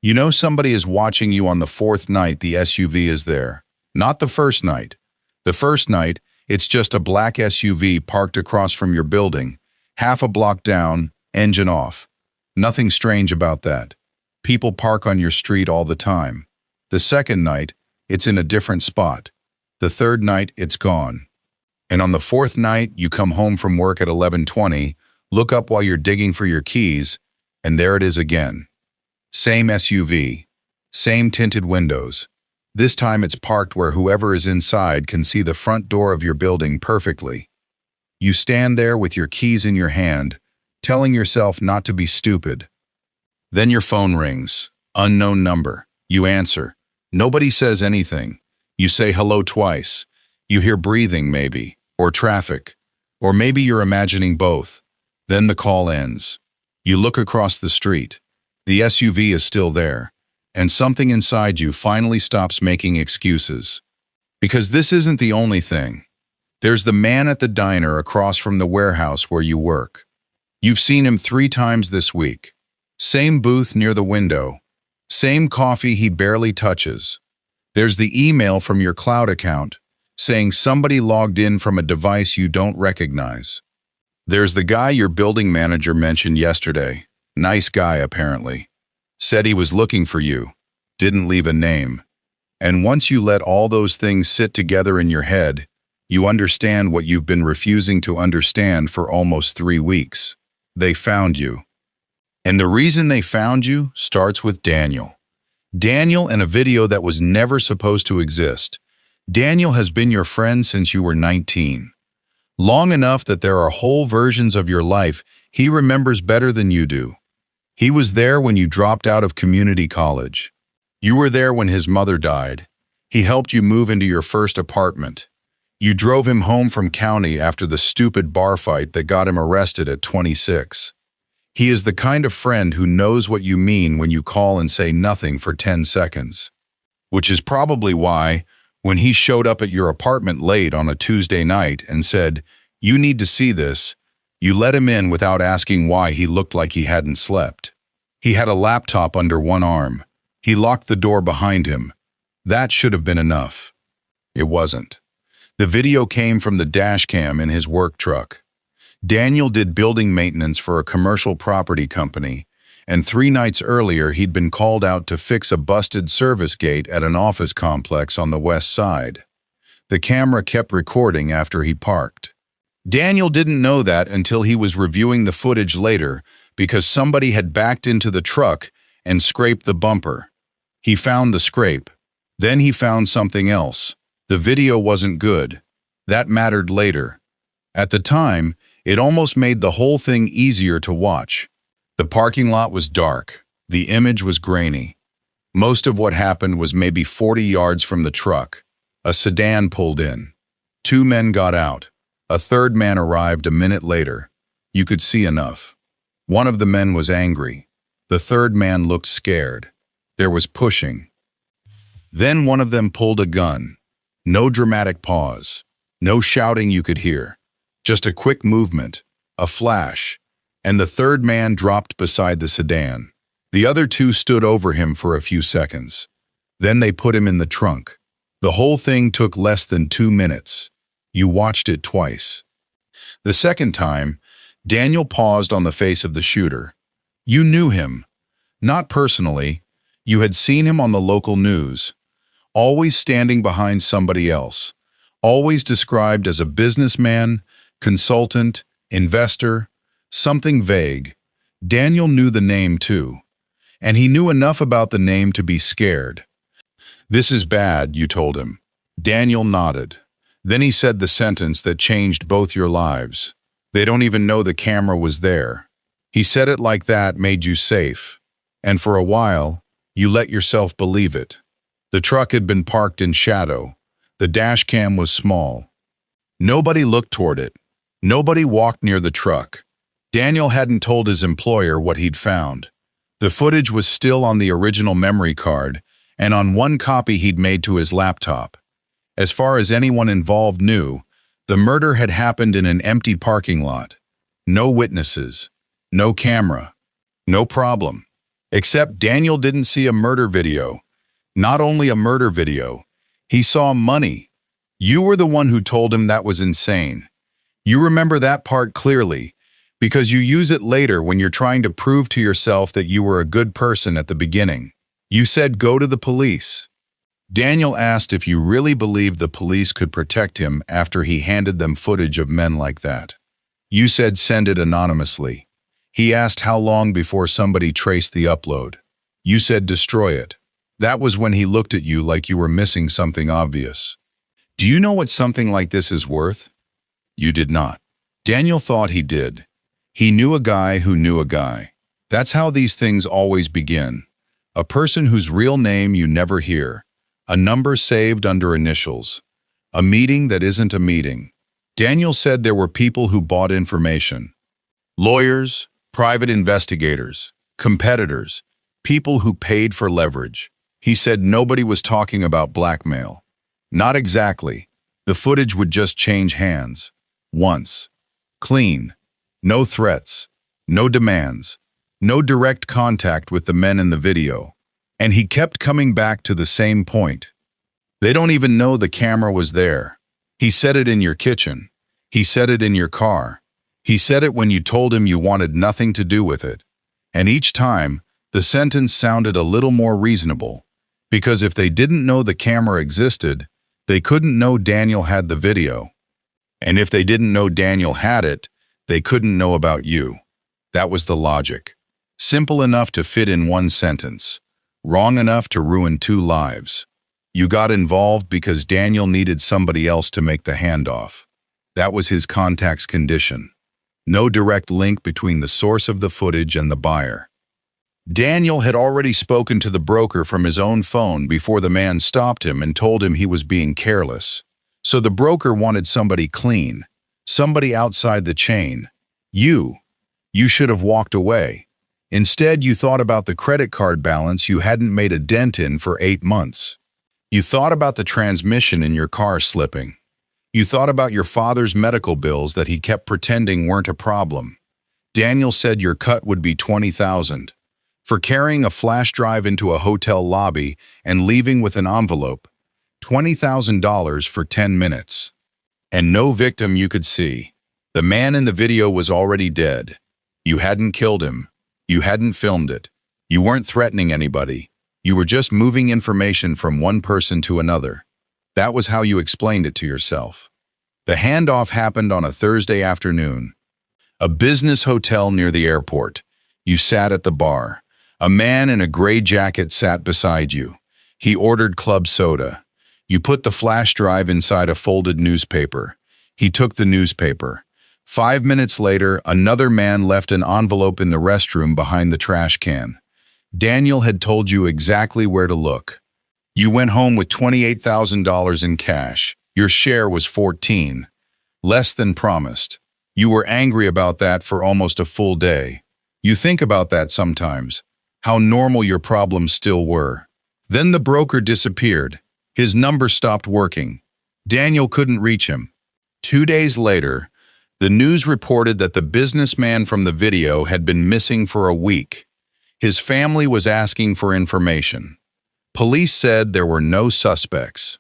You know somebody is watching you on the fourth night the SUV is there. Not the first night. The first night, it's just a black SUV parked across from your building, half a block down, engine off. Nothing strange about that. People park on your street all the time. The second night, it's in a different spot. The third night, it's gone. And on the fourth night, you come home from work at 11:20, look up while you're digging for your keys, and there it is again. Same SUV, same tinted windows. This time it's parked where whoever is inside can see the front door of your building perfectly. You stand there with your keys in your hand, telling yourself not to be stupid. Then your phone rings. Unknown number. You answer. Nobody says anything. You say hello twice. You hear breathing maybe, or traffic, or maybe you're imagining both. Then the call ends. You look across the street. The SUV is still there, and something inside you finally stops making excuses. Because this isn't the only thing. There's the man at the diner across from the warehouse where you work. You've seen him 3 times this week. Same booth near the window. Same coffee he barely touches. There's the email from your cloud account saying somebody logged in from a device you don't recognize. There's the guy your building manager mentioned yesterday. Nice guy, apparently. Said he was looking for you. Didn't leave a name. And once you let all those things sit together in your head, you understand what you've been refusing to understand for almost 3 weeks. They found you. And the reason they found you starts with Daniel. Daniel and a video that was never supposed to exist. Daniel has been your friend since you were 19. Long enough that there are whole versions of your life he remembers better than you do. He was there when you dropped out of community college. You were there when his mother died. He helped you move into your first apartment. You drove him home from county after the stupid bar fight that got him arrested at 26. He is the kind of friend who knows what you mean when you call and say nothing for 10 seconds. Which is probably why, when he showed up at your apartment late on a Tuesday night and said, "You need to see this," you let him in without asking why he looked like he hadn't slept. He had a laptop under one arm. He locked the door behind him. That should have been enough. It wasn't. The video came from the dashcam in his work truck. Daniel did building maintenance for a commercial property company, and 3 nights earlier he'd been called out to fix a busted service gate at an office complex on the west side. The camera kept recording after he parked. Daniel didn't know that until he was reviewing the footage later because somebody had backed into the truck and scraped the bumper. He found the scrape. Then he found something else. The video wasn't good. That mattered later. At the time, it almost made the whole thing easier to watch. The parking lot was dark. The image was grainy. Most of what happened was maybe 40 yards from the truck. A sedan pulled in. 2 men got out. A third man arrived a minute later. You could see enough. One of the men was angry. The third man looked scared. There was pushing. Then one of them pulled a gun. No dramatic pause. No shouting you could hear. Just a quick movement, a flash, and the third man dropped beside the sedan. The other 2 stood over him for a few seconds. Then they put him in the trunk. The whole thing took less than 2 minutes. You watched it twice. The second time, Daniel paused on the face of the shooter. You knew him. Not personally. You had seen him on the local news. Always standing behind somebody else. Always described as a businessman, consultant, investor, something vague. Daniel knew the name too. And he knew enough about the name to be scared. "This is bad," you told him. Daniel nodded. Then he said the sentence that changed both your lives. "They don't even know the camera was there." He said it like that made you safe. And for a while, you let yourself believe it. The truck had been parked in shadow. The dash cam was small. Nobody looked toward it. Nobody walked near the truck. Daniel hadn't told his employer what he'd found. The footage was still on the original memory card and on one copy he'd made to his laptop. As far as anyone involved knew, the murder had happened in an empty parking lot. No witnesses. No camera. No problem. Except Daniel didn't see a murder video. Not only a murder video, he saw money. You were the one who told him that was insane. You remember that part clearly, because you use it later when you're trying to prove to yourself that you were a good person at the beginning. You said go to the police. Daniel asked if you really believed the police could protect him after he handed them footage of men like that. You said send it anonymously. He asked how long before somebody traced the upload. You said destroy it. That was when he looked at you like you were missing something obvious. Do you know what something like this is worth? You did not. Daniel thought he did. He knew a guy who knew a guy. That's how these things always begin. A person whose real name you never hear. A number saved under initials. A meeting that isn't a meeting. Daniel said there were people who bought information. Lawyers, private investigators, competitors, people who paid for leverage. He said nobody was talking about blackmail. Not exactly. The footage would just change hands. Once. Clean. No threats. No demands. No direct contact with the men in the video. And he kept coming back to the same point. They don't even know the camera was there. He said it in your kitchen. He said it in your car. He said it when you told him you wanted nothing to do with it. And each time, the sentence sounded a little more reasonable. Because if they didn't know the camera existed, they couldn't know Daniel had the video. And if they didn't know Daniel had it, they couldn't know about you. That was the logic. Simple enough to fit in one sentence. Wrong enough to ruin two lives. You got involved because Daniel needed somebody else to make the handoff. That was his contact's condition. No direct link between the source of the footage and the buyer. Daniel had already spoken to the broker from his own phone before the man stopped him and told him he was being careless. So the broker wanted somebody clean, somebody outside the chain. You should have walked away. Instead, you thought about the credit card balance you hadn't made a dent in for 8 months. You thought about the transmission in your car slipping. You thought about your father's medical bills that he kept pretending weren't a problem. Daniel said your cut would be $20,000 for carrying a flash drive into a hotel lobby and leaving with an envelope. $20,000 for 10 minutes. And no victim you could see. The man in the video was already dead. You hadn't killed him. You hadn't filmed it. You weren't threatening anybody. You were just moving information from one person to another. That was how you explained it to yourself. The handoff happened on a Thursday afternoon. A business hotel near the airport. You sat at the bar. A man in a gray jacket sat beside you. He ordered club soda. You put the flash drive inside a folded newspaper. He took the newspaper. 5 minutes later, another man left an envelope in the restroom behind the trash can. Daniel had told you exactly where to look. You went home with $28,000 in cash. Your share was 14. Less than promised. You were angry about that for almost a full day. You think about that sometimes, how normal your problems still were. Then the broker disappeared. His number stopped working. Daniel couldn't reach him. 2 days later, the news reported that the businessman from the video had been missing for a week. His family was asking for information. Police said there were no suspects.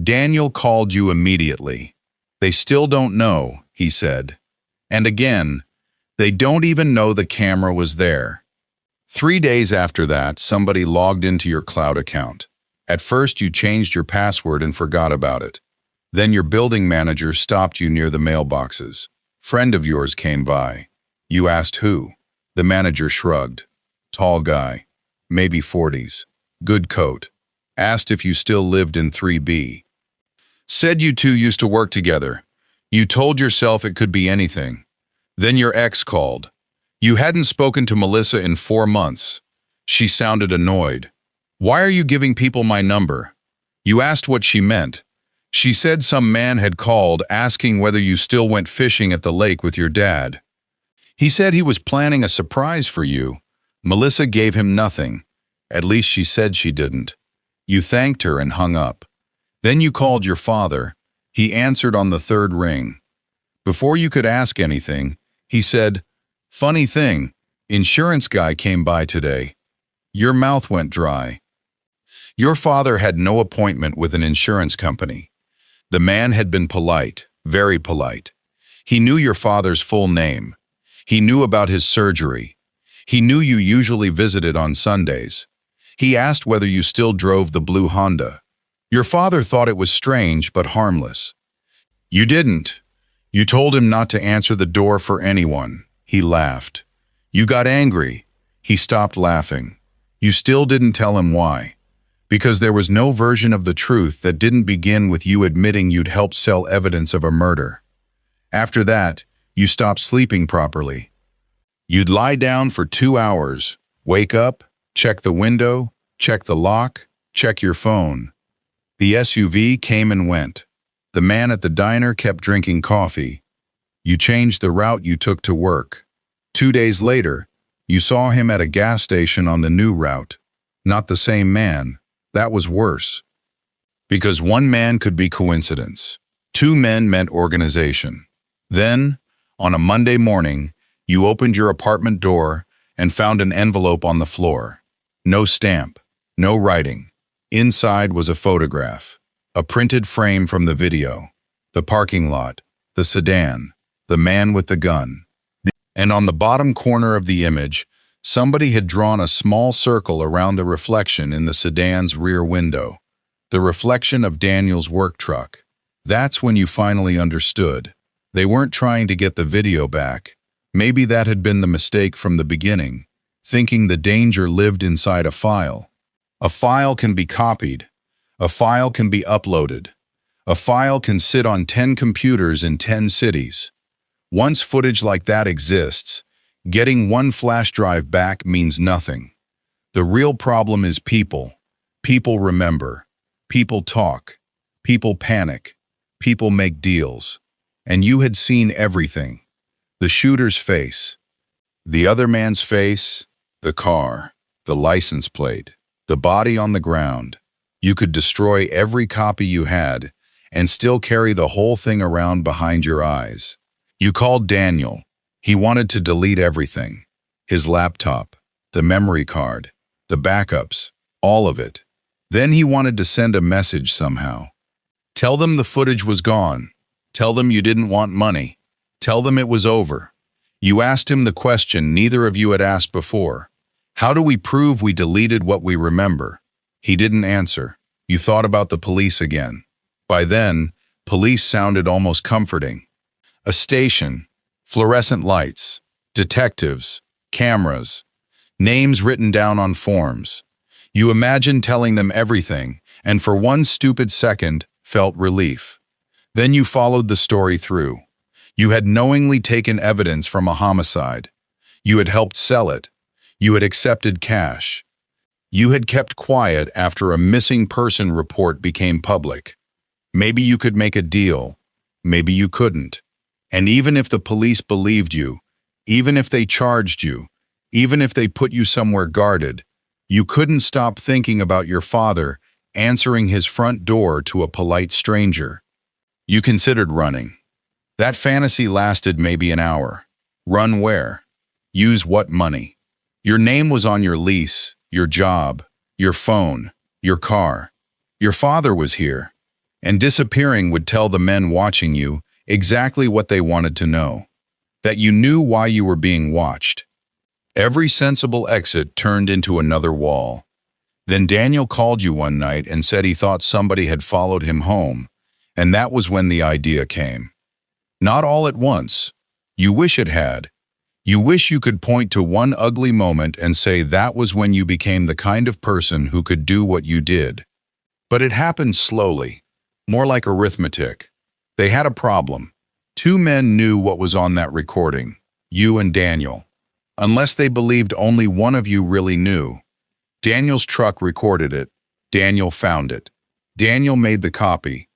Daniel called you immediately. They still don't know, he said. And again, they don't even know the camera was there. 3 days after that, somebody logged into your cloud account. At first, you changed your password and forgot about it. Then your building manager stopped you near the mailboxes. Friend of yours came by. You asked who. The manager shrugged. Tall guy. Maybe 40s. Good coat. Asked if you still lived in 3B. Said you two used to work together. You told yourself it could be anything. Then your ex called. You hadn't spoken to Melissa in 4 months. She sounded annoyed. Why are you giving people my number? You asked what she meant. She said some man had called asking whether you still went fishing at the lake with your dad. He said he was planning a surprise for you. Melissa gave him nothing. At least she said she didn't. You thanked her and hung up. Then you called your father. He answered on the 3rd ring. Before you could ask anything, he said, "Funny thing, insurance guy came by today. Your mouth went dry. Your father had no appointment with an insurance company. The man had been polite, very polite. He knew your father's full name. He knew about his surgery. He knew you usually visited on Sundays. He asked whether you still drove the blue Honda. Your father thought it was strange but harmless. You didn't. You told him not to answer the door for anyone. He laughed. You got angry. He stopped laughing. You still didn't tell him why. Because there was no version of the truth that didn't begin with you admitting you'd helped sell evidence of a murder. After that, you stopped sleeping properly. You'd lie down for 2 hours, wake up, check the window, check the lock, check your phone. The SUV came and went. The man at the diner kept drinking coffee. You changed the route you took to work. 2 days later, you saw him at a gas station on the new route. Not the same man. That was worse. Because one man could be coincidence. 2 men meant organization. Then, on a Monday morning, you opened your apartment door and found an envelope on the floor. No stamp, no writing. Inside was a photograph, a printed frame from the video, the parking lot, the sedan, the man with the gun. And on the bottom corner of the image, somebody had drawn a small circle around the reflection in the sedan's rear window, the reflection of Daniel's work truck. That's when you finally understood. They weren't trying to get the video back. Maybe that had been the mistake from the beginning, thinking the danger lived inside a file. A file can be copied. A file can be uploaded. A file can sit on 10 computers in 10 cities. Once footage like that exists, getting one flash drive back means nothing. The real problem is people. People remember. People talk. People panic. People make deals. And you had seen everything. The shooter's face. The other man's face. The car. The license plate. The body on the ground. You could destroy every copy you had and still carry the whole thing around behind your eyes. You called Daniel. He wanted to delete everything. His laptop, the memory card, the backups, all of it. Then he wanted to send a message somehow. Tell them the footage was gone. Tell them you didn't want money. Tell them it was over. You asked him the question neither of you had asked before. How do we prove we deleted what we remember? He didn't answer. You thought about the police again. By then, police sounded almost comforting. A station, fluorescent lights, detectives, cameras, names written down on forms. You imagined telling them everything, and for one stupid second, felt relief. Then you followed the story through. You had knowingly taken evidence from a homicide. You had helped sell it. You had accepted cash. You had kept quiet after a missing person report became public. Maybe you could make a deal. Maybe you couldn't. And even if the police believed you, even if they charged you, even if they put you somewhere guarded, you couldn't stop thinking about your father answering his front door to a polite stranger. You considered running. That fantasy lasted maybe an hour. Run where? Use what money? Your name was on your lease, your job, your phone, your car. Your father was here. And disappearing would tell the men watching you exactly what they wanted to know. That you knew why you were being watched. Every sensible exit turned into another wall. Then Daniel called you one night and said he thought somebody had followed him home, and that was when the idea came. Not all at once. You wish it had. You wish you could point to one ugly moment and say that was when you became the kind of person who could do what you did. But it happened slowly, more like arithmetic. They had a problem. 2 men knew what was on that recording, you and Daniel. Unless they believed only one of you really knew. Daniel's truck recorded it. Daniel found it. Daniel made the copy.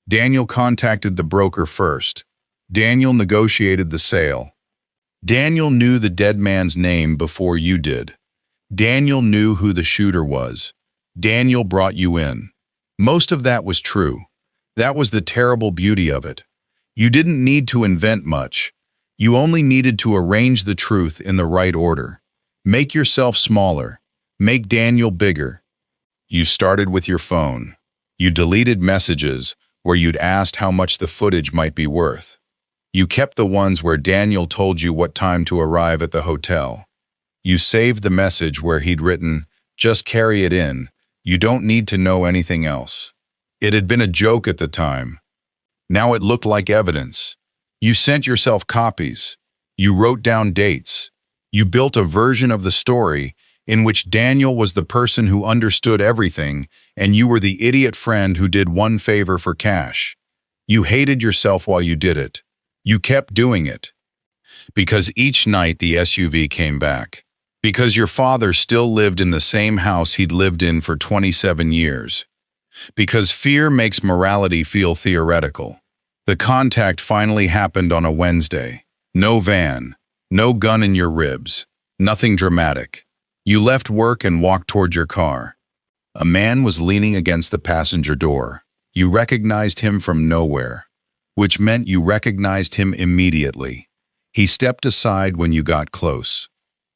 Daniel contacted the broker first. Daniel negotiated the sale. Daniel knew the dead man's name before you did. Daniel knew who the shooter was. Daniel brought you in. Most of that was true. That was the terrible beauty of it. You didn't need to invent much. You only needed to arrange the truth in the right order. Make yourself smaller. Make Daniel bigger. You started with your phone. You deleted messages where you'd asked how much the footage might be worth. You kept the ones where Daniel told you what time to arrive at the hotel. You saved the message where he'd written, "Just carry it in. You don't need to know anything else." It had been a joke at the time. Now it looked like evidence. You sent yourself copies. You wrote down dates. You built a version of the story in which Daniel was the person who understood everything and you were the idiot friend who did one favor for cash. You hated yourself while you did it. You kept doing it. Because each night the SUV came back. Because your father still lived in the same house he'd lived in for 27 years. Because fear makes morality feel theoretical. The contact finally happened on a Wednesday. No van. No gun in your ribs. Nothing dramatic. You left work and walked toward your car. A man was leaning against the passenger door. You recognized him from nowhere, which meant you recognized him immediately. He stepped aside when you got close.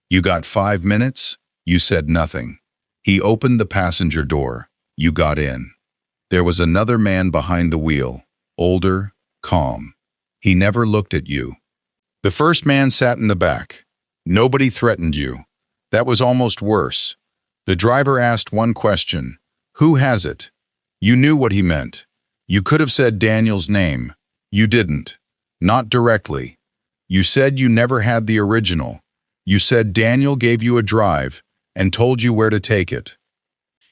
You got 5 minutes? You said nothing. He opened the passenger door. You got in. There was another man behind the wheel, older, calm. He never looked at you. The first man sat in the back. Nobody threatened you. That was almost worse. The driver asked one question, "Who has it?" You knew what he meant. You could have said Daniel's name. You didn't. Not directly. You said you never had the original. You said Daniel gave you a drive and told you where to take it.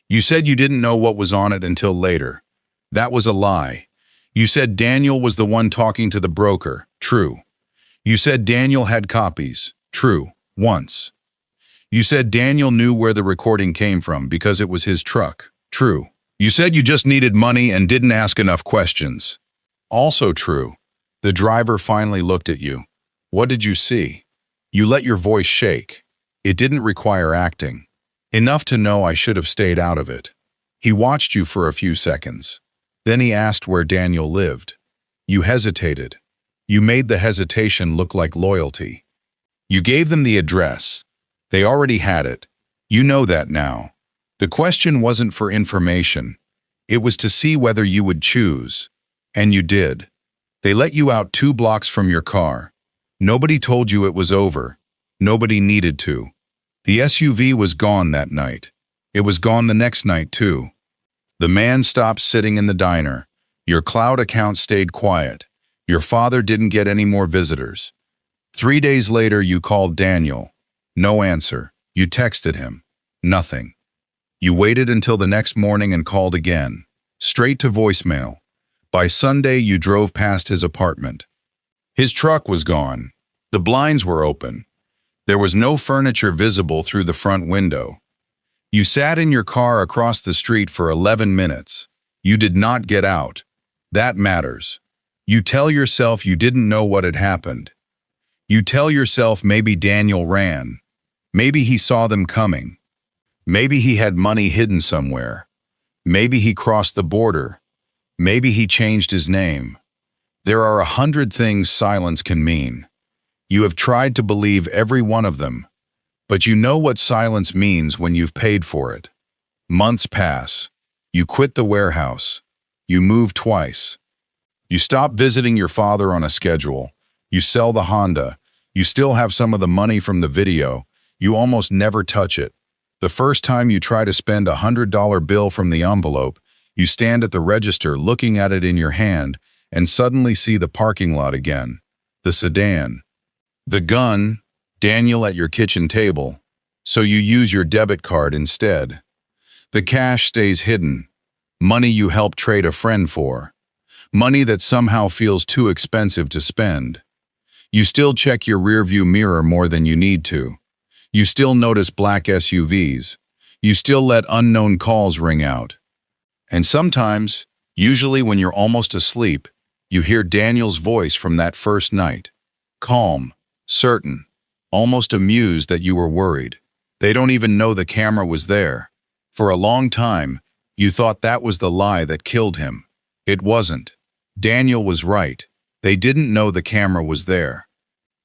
You said you didn't know what was on it until later. That was a lie. You said Daniel was the one talking to the broker. True. You said Daniel had copies. True. Once. You said Daniel knew where the recording came from because it was his truck. True. You said you just needed money and didn't ask enough questions. Also true. The driver finally looked at you. What did you see? You let your voice shake. It didn't require acting. Enough to know I should have stayed out of it. He watched you for a few seconds. Then he asked where Daniel lived. You hesitated. You made the hesitation look like loyalty. You gave them the address. They already had it. You know that now. The question wasn't for information. It was to see whether you would choose. And you did. They let you out 2 blocks from your car. Nobody told you it was over. Nobody needed to. The SUV was gone that night. It was gone the next night too. The man stopped sitting in the diner. Your cloud account stayed quiet. Your father didn't get any more visitors. 3 days later you called Daniel. No answer. You texted him. Nothing. You waited until the next morning and called again. Straight to voicemail. By Sunday you drove past his apartment. His truck was gone. The blinds were open. There was no furniture visible through the front window. You sat in your car across the street for 11 minutes. You did not get out. That matters. You tell yourself you didn't know what had happened. You tell yourself maybe Daniel ran. Maybe he saw them coming. Maybe he had money hidden somewhere. Maybe he crossed the border. Maybe he changed his name. There are 100 things silence can mean. You have tried to believe every one of them, but you know what silence means when you've paid for it. Months pass. You quit the warehouse. You move twice. You stop visiting your father on a schedule. You sell the Honda. You still have some of the money from the video. You almost never touch it. The first time you try to spend a $100 bill from the envelope, you stand at the register looking at it in your hand and suddenly see the parking lot again, the sedan, the gun, Daniel at your kitchen table, so you use your debit card instead. The cash stays hidden, money you helped trade a friend for, money that somehow feels too expensive to spend. You still check your rearview mirror more than you need to. You still notice black SUVs. You still let unknown calls ring out. And sometimes, usually when you're almost asleep, you hear Daniel's voice from that first night. Calm, certain, almost amused that you were worried. They don't even know the camera was there. For a long time, you thought that was the lie that killed him. It wasn't. Daniel was right. They didn't know the camera was there.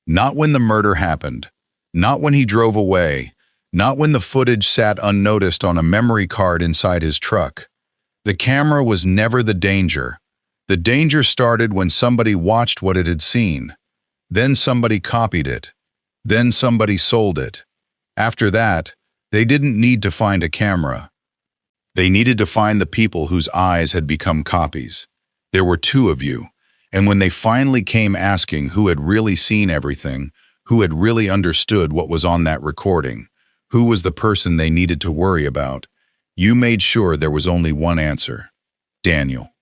Not when the murder happened. Not when he drove away. Not when the footage sat unnoticed on a memory card inside his truck. The camera was never the danger. The danger started when somebody watched what it had seen. Then somebody copied it. Then somebody sold it. After that, they didn't need to find a camera. They needed to find the people whose eyes had become copies. There were two of you, and when they finally came asking who had really seen everything, who had really understood what was on that recording, who was the person they needed to worry about, you made sure there was only one answer: Daniel.